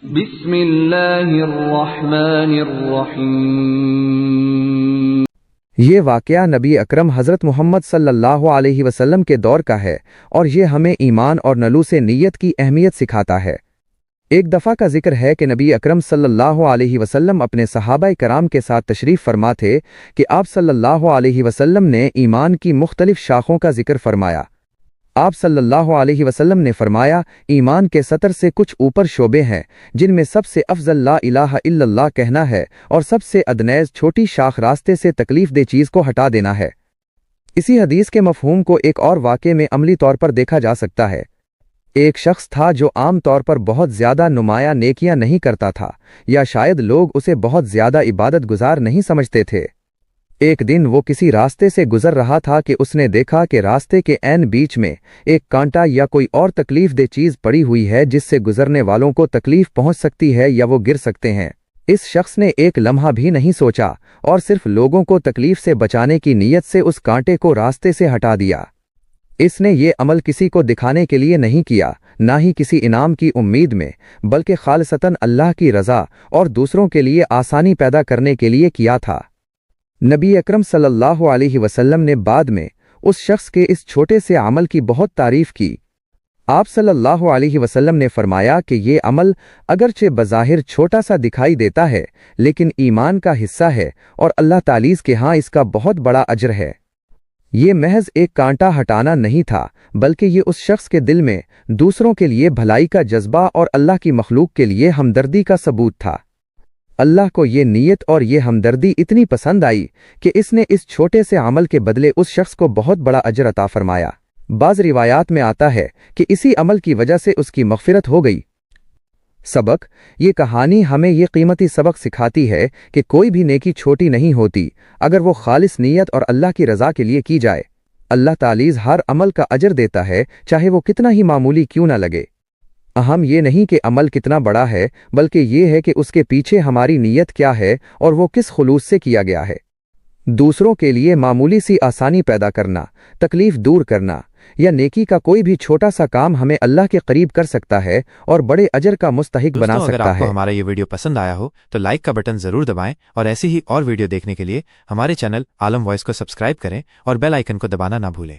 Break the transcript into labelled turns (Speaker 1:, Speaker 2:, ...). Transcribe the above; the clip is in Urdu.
Speaker 1: بسم اللہ الرحمن الرحیم۔
Speaker 2: یہ واقعہ نبی اکرم حضرت محمد صلی اللہ علیہ وسلم کے دور کا ہے اور یہ ہمیں ایمان اور نلوس نیت کی اہمیت سکھاتا ہے۔ ایک دفعہ کا ذکر ہے کہ نبی اکرم صلی اللہ علیہ وسلم اپنے صحابہ کرام کے ساتھ تشریف فرما تھے کہ آپ صلی اللہ علیہ وسلم نے ایمان کی مختلف شاخوں کا ذکر فرمایا۔ آپ صلی اللہ علیہ وسلم نے فرمایا، ایمان کے سطر سے کچھ اوپر شعبے ہیں جن میں سب سے افضل لا الہ الا اللہ کہنا ہے اور سب سے ادنیز چھوٹی شاخ راستے سے تکلیف دہ چیز کو ہٹا دینا ہے۔ اسی حدیث کے مفہوم کو ایک اور واقعے میں عملی طور پر دیکھا جا سکتا ہے۔ ایک شخص تھا جو عام طور پر بہت زیادہ نمایاں نیکیاں نہیں کرتا تھا، یا شاید لوگ اسے بہت زیادہ عبادت گزار نہیں سمجھتے تھے۔ ایک دن وہ کسی راستے سے گزر رہا تھا کہ اس نے دیکھا کہ راستے کے عین بیچ میں ایک کانٹا یا کوئی اور تکلیف دہ چیز پڑی ہوئی ہے جس سے گزرنے والوں کو تکلیف پہنچ سکتی ہے یا وہ گر سکتے ہیں۔ اس شخص نے ایک لمحہ بھی نہیں سوچا اور صرف لوگوں کو تکلیف سے بچانے کی نیت سے اس کانٹے کو راستے سے ہٹا دیا۔ اس نے یہ عمل کسی کو دکھانے کے لیے نہیں کیا، نہ ہی کسی انعام کی امید میں، بلکہ خالصتاً اللہ کی رضا اور دوسروں کے لیے آسانی پیدا کرنے کے لیے کیا تھا۔ نبی اکرم صلی اللہ علیہ وسلم نے بعد میں اس شخص کے اس چھوٹے سے عمل کی بہت تعریف کی۔ آپ صلی اللہ علیہ وسلم نے فرمایا کہ یہ عمل اگرچہ بظاہر چھوٹا سا دکھائی دیتا ہے لیکن ایمان کا حصہ ہے اور اللہ تعالی کے ہاں اس کا بہت بڑا اجر ہے۔ یہ محض ایک کانٹا ہٹانا نہیں تھا، بلکہ یہ اس شخص کے دل میں دوسروں کے لیے بھلائی کا جذبہ اور اللہ کی مخلوق کے لیے ہمدردی کا ثبوت تھا۔ اللہ کو یہ نیت اور یہ ہمدردی اتنی پسند آئی کہ اس نے اس چھوٹے سے عمل کے بدلے اس شخص کو بہت بڑا اجر عطا فرمایا۔ بعض روایات میں آتا ہے کہ اسی عمل کی وجہ سے اس کی مغفرت ہو گئی۔ سبق: یہ کہانی ہمیں یہ قیمتی سبق سکھاتی ہے کہ کوئی بھی نیکی چھوٹی نہیں ہوتی اگر وہ خالص نیت اور اللہ کی رضا کے لیے کی جائے۔ اللہ تعالی ہر عمل کا اجر دیتا ہے، چاہے وہ کتنا ہی معمولی کیوں نہ لگے۔ اہم یہ نہیں کہ عمل کتنا بڑا ہے، بلکہ یہ ہے کہ اس کے پیچھے ہماری نیت کیا ہے اور وہ کس خلوص سے کیا گیا ہے۔ دوسروں کے لیے معمولی سی آسانی پیدا کرنا، تکلیف دور کرنا یا نیکی کا کوئی بھی چھوٹا سا کام ہمیں اللہ کے قریب کر سکتا ہے اور بڑے اجر کا مستحق بنا سکتا ہے۔
Speaker 3: اگر آپ کو ہمارا یہ ویڈیو پسند آیا ہو تو لائک کا بٹن ضرور دبائیں اور ایسی ہی اور ویڈیو دیکھنے کے لیے ہمارے چینل عالم وائس کو سبسکرائب کریں اور بیل آئیکن کو دبانا نہ بھولیں۔